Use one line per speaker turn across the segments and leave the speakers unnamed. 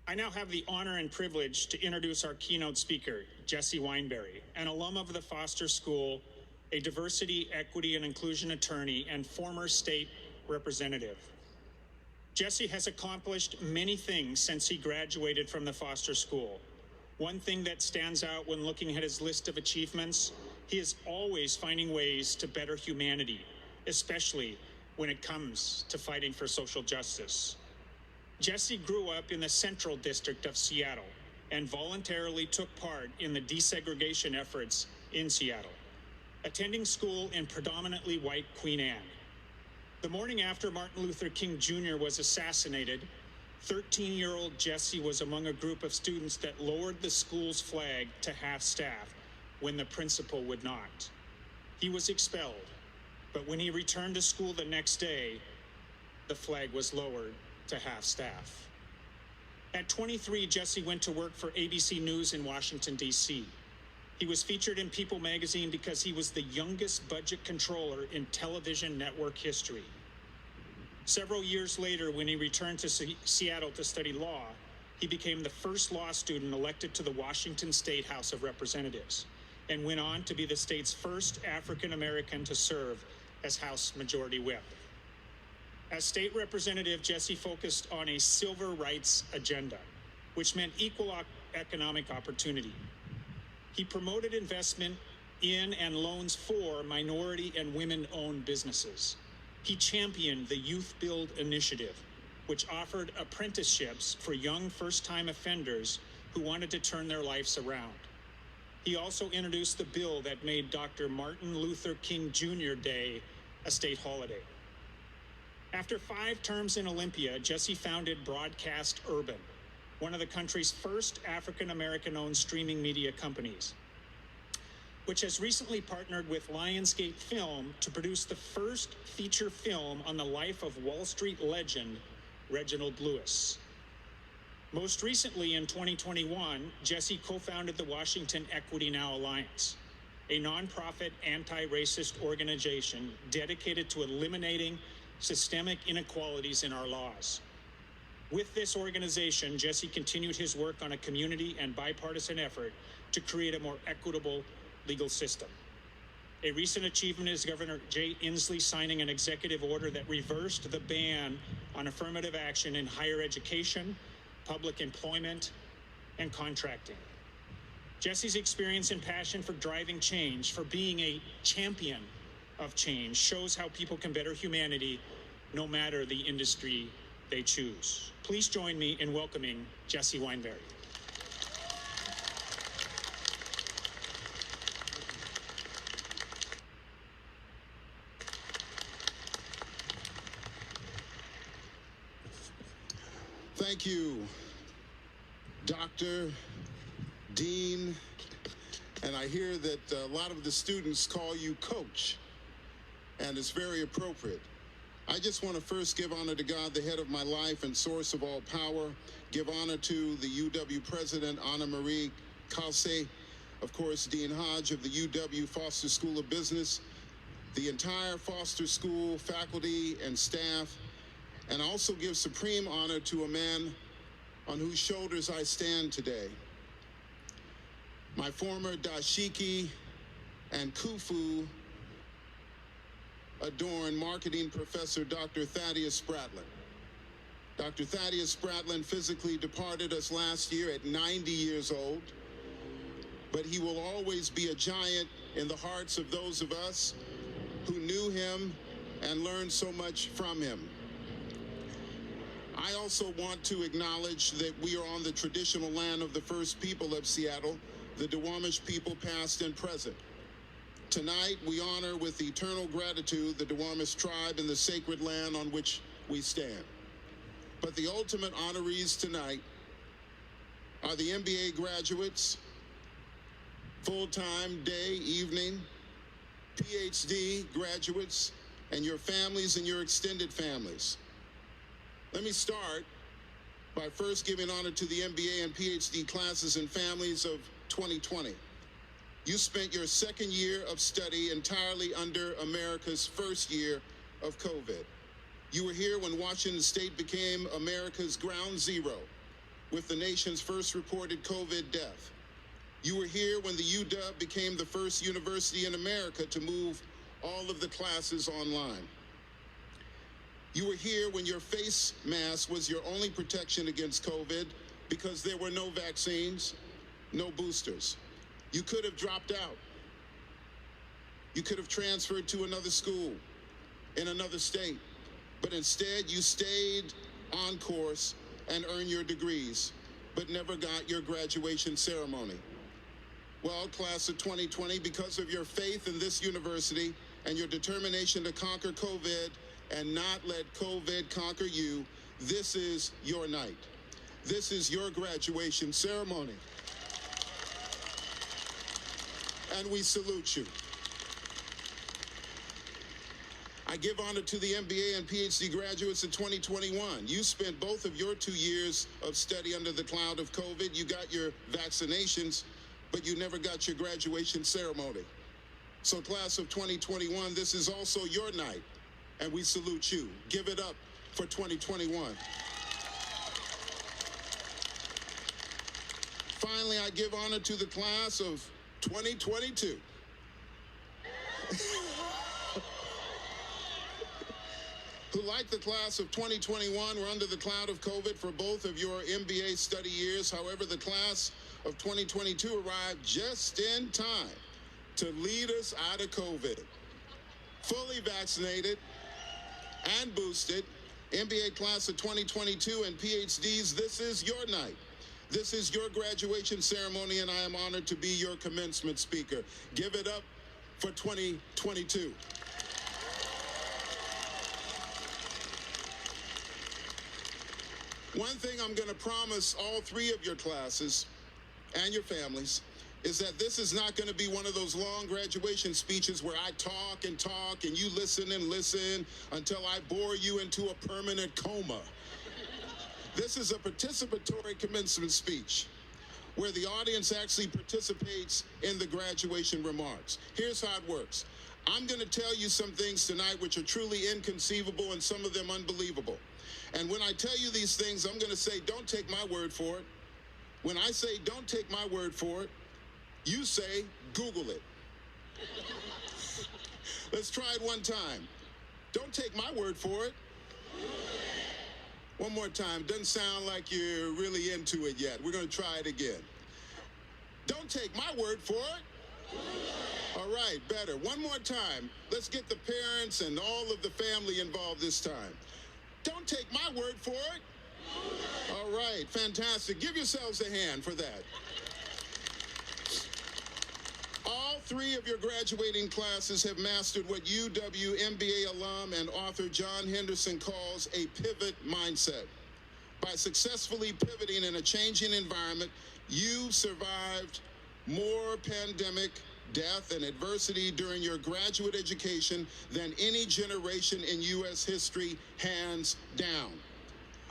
I now have the honor and privilege to introduce our keynote speaker, Jesse Wineberry, an alum of the Foster School, a diversity, equity, and inclusion attorney, and former state representative. Jesse has accomplished many things since he graduated from the Foster School. One thing that stands out when looking at his list of achievements, he is always finding ways to better humanity, especially when it comes to fighting for social justice. Jesse grew up in the Central District of Seattle and voluntarily took part in the desegregation efforts in Seattle, attending school in predominantly white Queen Anne. The morning after Martin Luther King Jr. was assassinated, 13-year-old Jesse was among a group of students that lowered the school's flag to half-staff when the principal would not. He was expelled, but when he returned to school the next day, the flag was lowered to half-staff. At 23, Jesse went to work for ABC News in Washington, D.C. He was featured in People magazine because he was the youngest budget controller in television network history. Several years later, when he returned to Seattle to study law, he became the first law student elected to the Washington State House of Representatives and went on to be the state's first African American to serve as House Majority Whip. As state representative, Jesse focused on a civil rights agenda, which meant equal economic opportunity. He promoted investment in and loans for minority and women-owned businesses. He championed the Youth Build Initiative, which offered apprenticeships for young first-time offenders who wanted to turn their lives around. He also introduced the bill that made Dr. Martin Luther King Jr. Day a state holiday. After 5 terms in Olympia, Jesse founded Broadcast Urban, one of the country's first African-American-owned streaming media companies, which has recently partnered with Lionsgate Film to produce the first feature film on the life of Wall Street legend Reginald Lewis. Most recently, in 2021, Jesse co-founded the Washington Equity Now Alliance, a nonprofit anti-racist organization dedicated to eliminating systemic inequalities in our laws. With this organization, Jesse continued his work on a community and bipartisan effort to create a more equitable legal system. A recent achievement is Governor Jay Inslee signing an executive order that reversed the ban on affirmative action in higher education, public employment, and contracting. Jesse's experience and passion for driving change, for being a champion of change, shows how people can better humanity no matter the industry they choose. Please join me in welcoming Jesse Wineberry.
Thank you, Dr. Dean, and I hear that a lot of the students call you Coach, and it's very appropriate. I just want to first give honor to God, the head of my life and source of all power, give honor to the UW President, Anna Marie Calce, of course, Dean Hodge of the UW Foster School of Business, the entire Foster School faculty and staff, and also give supreme honor to a man on whose shoulders I stand today. My former dashiki and kufu adorn marketing professor, Dr. Thaddeus Spratlin. Dr. Thaddeus Spratlin physically departed us last year at 90 years old, but he will always be a giant in the hearts of those of us who knew him and learned so much from him. I also want to acknowledge that we are on the traditional land of the first people of Seattle, the Duwamish people, past and present. Tonight, we honor with eternal gratitude the Duwamish tribe and the sacred land on which we stand. But the ultimate honorees tonight are the MBA graduates, full-time, day, evening, PhD graduates, and your families and your extended families. Let me start by first giving honor to the MBA and PhD classes and families of 2020. You spent your second year of study entirely under America's first year of COVID. You were here when Washington State became America's ground zero with the nation's first reported COVID death. You were here when the UW became the first university in America to move all of the classes online. You were here when your face mask was your only protection against COVID because there were no vaccines, no boosters. You could have dropped out. You could have transferred to another school in another state, but instead you stayed on course and earned your degrees, but never got your graduation ceremony. Well, class of 2020, because of your faith in this university and your determination to conquer COVID and not let COVID conquer you, this is your night. This is your graduation ceremony. And we salute you. I give honor to the MBA and PhD graduates of 2021. You spent both of your 2 years of study under the cloud of COVID. You got your vaccinations, but you never got your graduation ceremony. So class of 2021, this is also your night, and we salute you. Give it up for 2021. Finally, I give honor to the class of 2022. Who, like the class of 2021, were under the cloud of COVID for both of your MBA study years. However, the class of 2022 arrived just in time to lead us out of COVID. Fully vaccinated and boosted, MBA class of 2022 and PhDs, this is your night. This is your graduation ceremony, and I am honored to be your commencement speaker. Give it up for 2022. One thing I'm going to promise all three of your classes and your families is that this is not going to be one of those long graduation speeches where I talk and you listen and listen until I bore you into a permanent coma. This is a participatory commencement speech where the audience actually participates in the graduation remarks. Here's how it works. I'm going to tell you some things tonight which are truly inconceivable and some of them unbelievable. And when I tell you these things, I'm going to say, don't take my word for it. When I say, don't take my word for it, you say, Google it. Let's try it one time. Don't take my word for it. One more time. Doesn't sound like you're really into it yet. We're going to try it again. Don't take my word for it. All right, better. One more time. Let's get the parents and all of the family involved this time. Don't take my word for it. All right, fantastic. Give yourselves a hand for that. All three of your graduating classes have mastered what UW MBA alum and author John Henderson calls a pivot mindset. By successfully pivoting in a changing environment, you survived more pandemic, death, and adversity during your graduate education than any generation in U.S. history, hands down.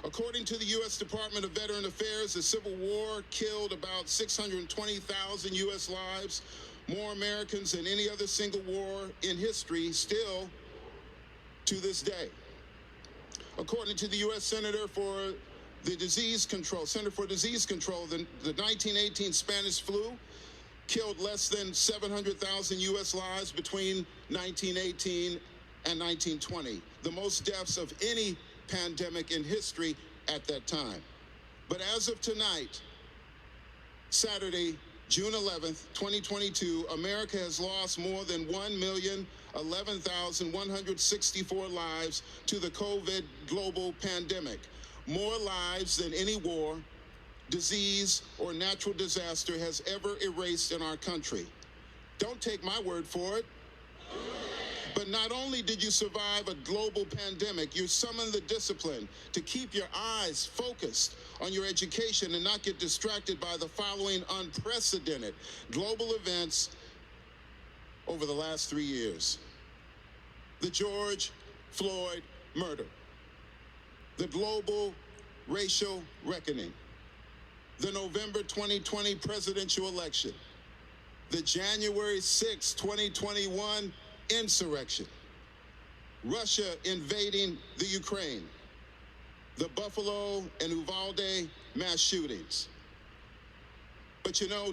According to the U.S. Department of Veteran Affairs, the Civil War killed about 620,000 U.S. lives, more Americans than any other single war in history, still to this day. According to the U.S. Center for Disease Control, the 1918 Spanish flu killed less than 700,000 U.S. lives between 1918 and 1920, the most deaths of any pandemic in history at that time. But as of tonight, Saturday, June 11th, 2022, America has lost more than 1,011,164 lives to the COVID global pandemic, more lives than any war, disease, or natural disaster has ever erased in our country. Don't take my word for it. But not only did you survive a global pandemic, you summoned the discipline to keep your eyes focused on your education and not get distracted by the following unprecedented global events over the last 3 years. The George Floyd murder, the global racial reckoning, the November 2020 presidential election, the January 6, 2021 insurrection, Russia invading the Ukraine, the Buffalo and Uvalde mass shootings. But you know,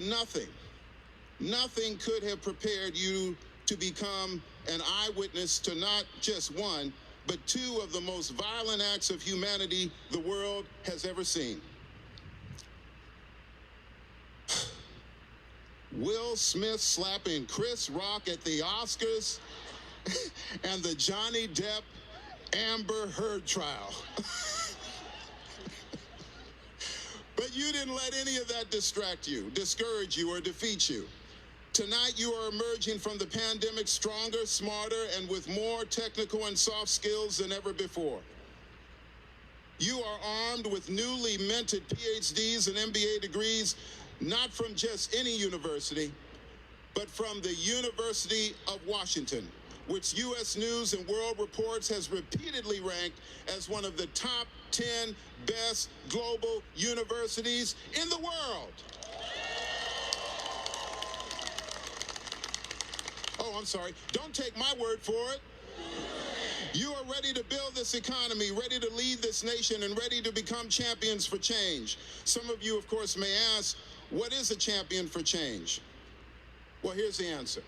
nothing could have prepared you to become an eyewitness to not just one, but two of the most violent acts of humanity the world has ever seen. Will Smith slapping Chris Rock at the Oscars and the Johnny Depp Amber Heard trial. But you didn't let any of that distract you, discourage you, or defeat you. Tonight, you are emerging from the pandemic stronger, smarter, and with more technical and soft skills than ever before. You are armed with newly minted PhDs and MBA degrees, not from just any university, but from the University of Washington, which U.S. News and World Reports has repeatedly ranked as one of the top 10 best global universities in the world. Oh, I'm sorry. Don't take my word for it. You are ready to build this economy, ready to lead this nation, and ready to become champions for change. Some of you, of course, may ask, what is a champion for change? Well, here's the answer.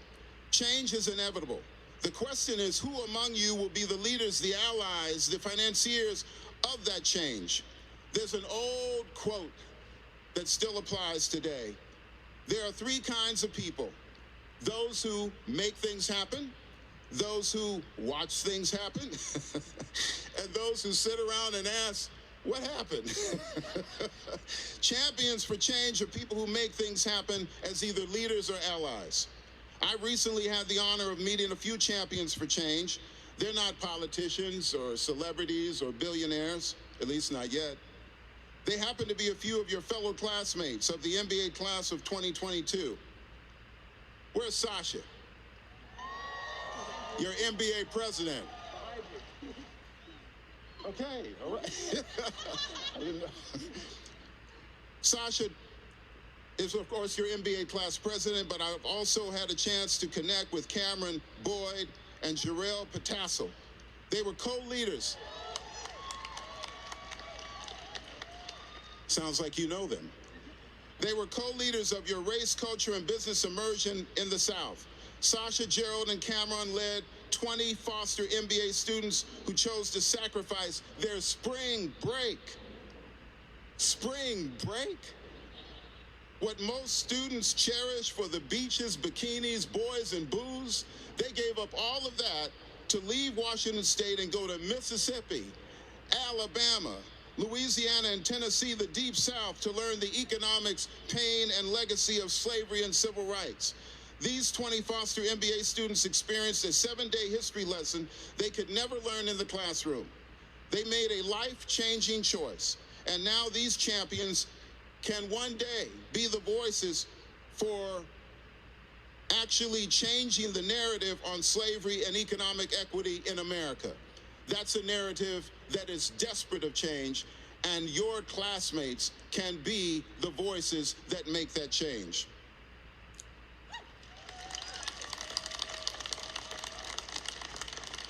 Change is inevitable. The question is, who among you will be the leaders, the allies, the financiers of that change? There's an old quote that still applies today. There are three kinds of people: those who make things happen, those who watch things happen, and those who sit around and ask, what happened? Champions for change are people who make things happen as either leaders or allies. I recently had the honor of meeting a few champions for change. They're not politicians or celebrities or billionaires, at least not yet. They happen to be a few of your fellow classmates of the MBA class of 2022. Where's Sasha? Your MBA president. Okay, all right. I didn't know. Sasha is, of course, your MBA class president, but I've also had a chance to connect with Cameron Boyd and Jarrell Patassel. They were co-leaders. Sounds like you know them. They were co-leaders of your race, culture, and business immersion in the South. Sasha, Gerald, and Cameron led 20 Foster MBA students who chose to sacrifice their spring break. Spring break? What most students cherish for the beaches, bikinis, boys, and booze, they gave up all of that to leave Washington State and go to Mississippi, Alabama, Louisiana, and Tennessee, the Deep South, to learn the economics, pain, and legacy of slavery and civil rights. These 20 Foster MBA students experienced a 7-day history lesson they could never learn in the classroom. They made a life-changing choice, and now these champions can one day be the voices for actually changing the narrative on slavery and economic equity in America. That's a narrative that is desperate of change, and your classmates can be the voices that make that change.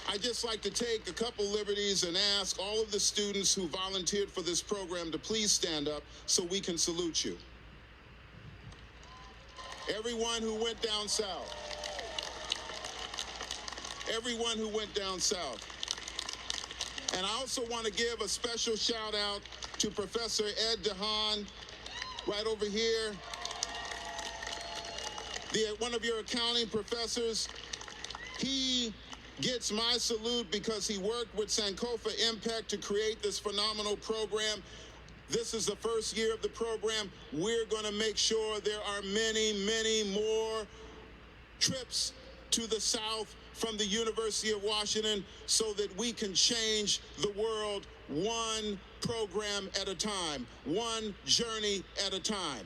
I'd just like to take a couple liberties and ask all of the students who volunteered for this program to please stand up so we can salute you. Everyone who went down south. Everyone who went down south. And I also want to give a special shout out to Professor Ed DeHaan, right over here. One of your accounting professors. He gets my salute because he worked with Sankofa Impact to create this phenomenal program. This is the first year of the program. We're going to make sure there are many, many more trips to the South from the University of Washington so that we can change the world one program at a time, one journey at a time.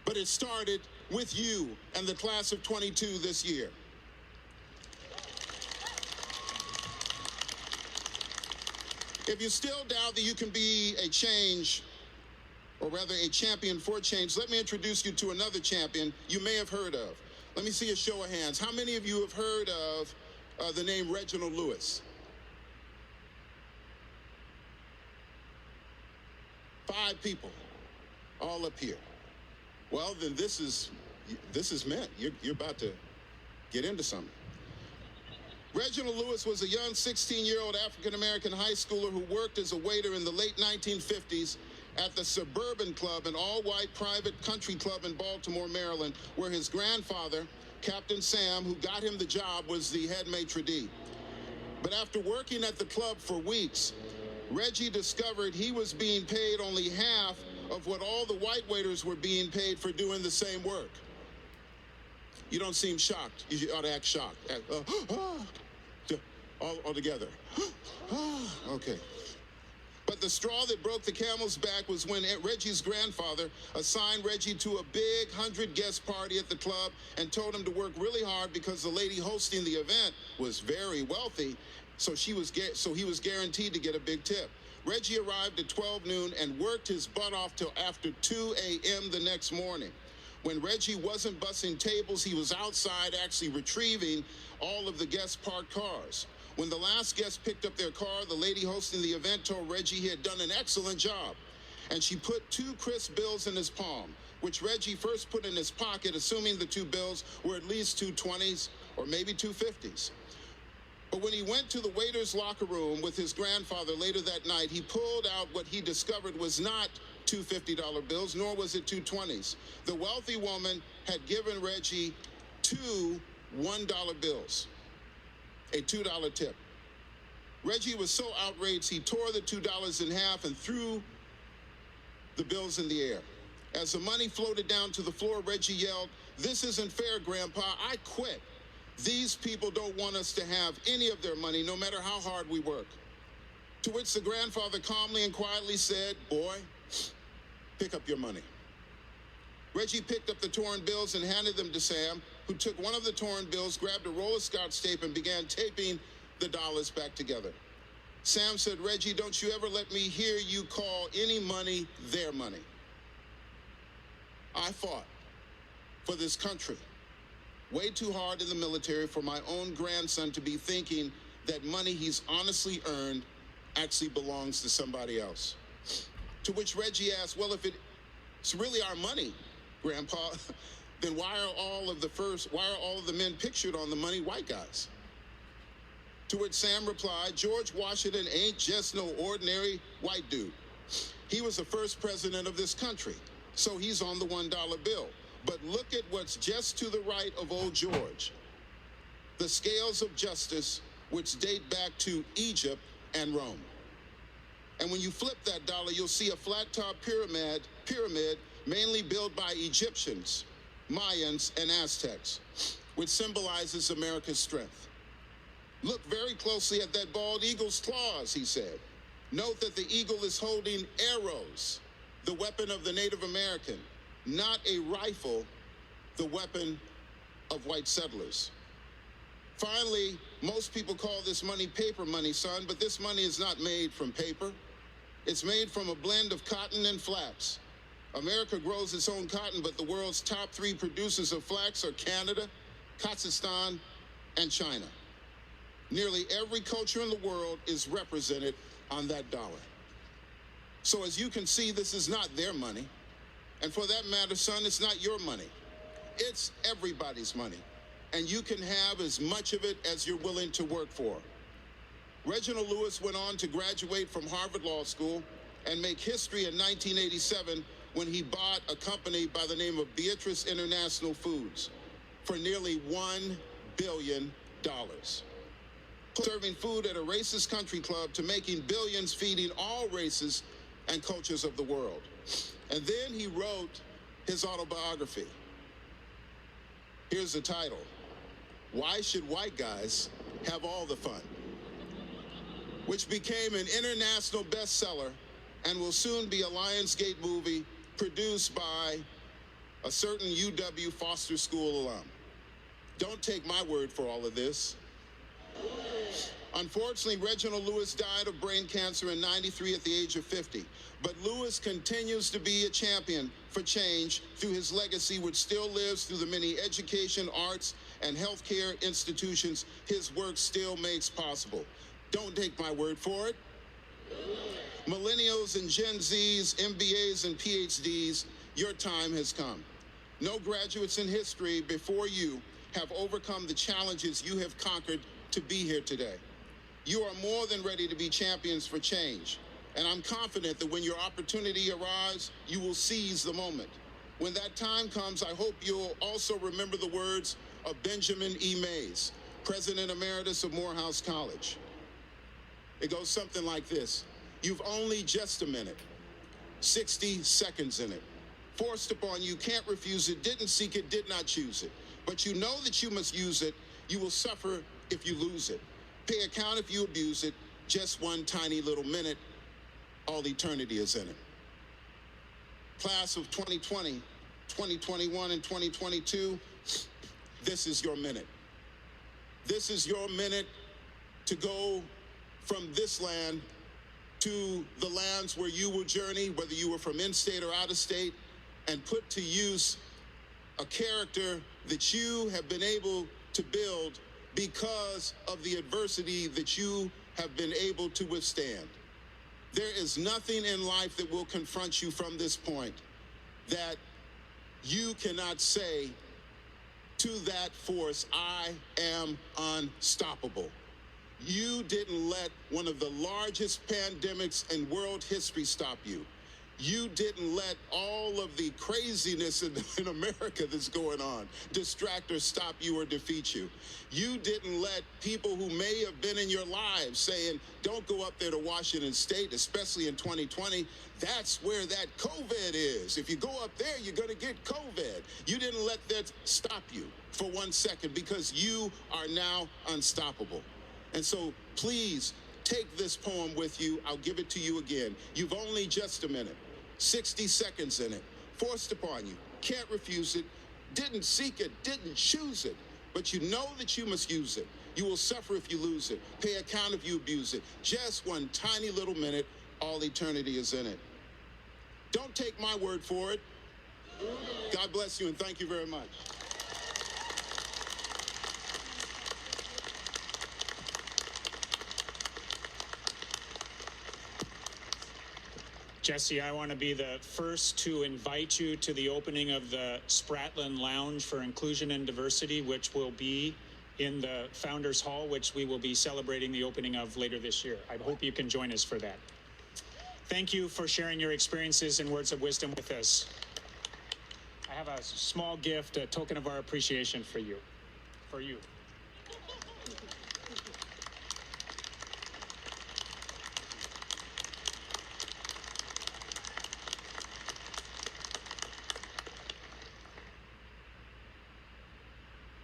But it started with you and the class of 22 this year. If you still doubt that you can be a change, or rather a champion for change, let me introduce you to another champion you may have heard of. Let me see a show of hands. How many of you have heard of the name Reginald Lewis? 5 people, all up here. Well, then this is meant. You're about to get into something. Reginald Lewis was a young 16-year-old African-American high schooler who worked as a waiter in the late 1950s at the Suburban Club, an all-white private country club in Baltimore, Maryland, where his grandfather, Captain Sam, who got him the job, was the head maitre d'. But after working at the club for weeks, Reggie discovered he was being paid only half of what all the white waiters were being paid for doing the same work. You don't seem shocked. You ought to act shocked. All together. Okay. But the straw that broke the camel's back was when Reggie's grandfather assigned Reggie to a big 100-guest party at the club and told him to work really hard because the lady hosting the event was very wealthy, so he was guaranteed to get a big tip. Reggie arrived at 12 noon and worked his butt off till after 2 a.m. the next morning. When Reggie wasn't bussing tables, he was outside actually retrieving all of the guest parked cars. When the last guest picked up their car, the lady hosting the event told Reggie he had done an excellent job. And she put 2 crisp bills in his palm, which Reggie first put in his pocket, assuming the 2 bills were at least 2 20s or maybe 2 50s. But when he went to the waiter's locker room with his grandfather later that night, he pulled out what he discovered was not 2 $50 bills, nor was it 2 20s. The wealthy woman had given Reggie 2 $1 bills, a $2 tip. Reggie was so outraged, he tore the $2 in half and threw the bills in the air. As the money floated down to the floor, Reggie yelled, "This isn't fair, Grandpa. I quit. These people don't want us to have any of their money, no matter how hard we work." To which the grandfather calmly and quietly said, "Boy, pick up your money." Reggie picked up the torn bills and handed them to Sam, who took one of the torn bills, grabbed a roll of Scotch tape, and began taping the dollars back together. Sam said, "Reggie, don't you ever let me hear you call any money their money. I fought for this country way too hard in the military for my own grandson to be thinking that money he's honestly earned actually belongs to somebody else." To which Reggie asked, "Well, if it's really our money, Grandpa, then why are all of the men pictured on the money white guys?" To which Sam replied, "George Washington ain't just no ordinary white dude. He was the first president of this country, so he's on the $1 bill. But look at what's just to the right of old George. The scales of justice, which date back to Egypt and Rome. And when you flip that dollar, you'll see a flat-top pyramid mainly built by Egyptians, Mayans, and Aztecs, which symbolizes America's strength. Look very closely at that bald eagle's claws," he said. "Note that the eagle is holding arrows, the weapon of the Native American, not a rifle, the weapon of white settlers. Finally, most people call this money paper money, son, but this money is not made from paper. It's made from a blend of cotton and flax. America grows its own cotton, but the world's top 3 producers of flax are Canada, Kazakhstan, and China. Nearly every culture in the world is represented on that dollar. So as you can see, this is not their money. And for that matter, son, it's not your money. It's everybody's money. And you can have as much of it as you're willing to work for." Reginald Lewis went on to graduate from Harvard Law School and make history in 1987 when he bought a company by the name of Beatrice International Foods for nearly $1 billion. Serving food at a racist country club to making billions feeding all races and cultures of the world. And then he wrote his autobiography. Here's the title: "Why Should White Guys Have All the Fun?" which became an international bestseller and will soon be a Lionsgate movie produced by a certain UW Foster School alum. Don't take my word for all of this. Unfortunately, Reginald Lewis died of brain cancer in '93 at the age of 50. But Lewis continues to be a champion for change through his legacy, which still lives through the many education, arts, and healthcare institutions his work still makes possible. Don't take my word for it. Millennials and Gen Zs, MBAs and PhDs, your time has come. No graduates in history before you have overcome the challenges you have conquered to be here today. You are more than ready to be champions for change. And I'm confident that when your opportunity arrives, you will seize the moment. When that time comes, I hope you'll also remember the words of Benjamin E. Mays, President Emeritus of Morehouse College. It goes something like this. You've only just a minute, 60 seconds in it. Forced upon you, can't refuse it, didn't seek it, did not choose it. But you know that you must use it. You will suffer if you lose it. Pay account if you abuse it. Just one tiny little minute, all eternity is in it. Class of 2020, 2021, and 2022, this is your minute. This is your minute to go from this land to the lands where you will journey, whether you were from in-state or out-of-state, and put to use a character that you have been able to build because of the adversity that you have been able to withstand. There is nothing in life that will confront you from this point that you cannot say to that force, I am unstoppable. You didn't let one of the largest pandemics in world history stop you. You didn't let all of the craziness in America that's going on distract or stop you or defeat you. You didn't let people who may have been in your lives saying, don't go up there to Washington State, especially in 2020. That's where that COVID is. If you go up there, you're going to get COVID. You didn't let that stop you for 1 second because you are now unstoppable. And so please take this poem with you. I'll give it to you again. You've only just a minute. 60 seconds in it, forced upon you, can't refuse it, didn't seek it, didn't choose it, but you know that you must use it. You will suffer if you lose it, pay account if you abuse it. Just one tiny little minute, all eternity is in it. Don't take my word for it. God bless you and thank you very much.
Jesse, I want to be the first to invite you to the opening of the Spratlan Lounge for Inclusion and Diversity, which will be in the Founders Hall, which we will be celebrating the opening of later this year. I hope you can join us for that. Thank you for sharing your experiences and words of wisdom with us. I have a small gift, a token of our appreciation for you.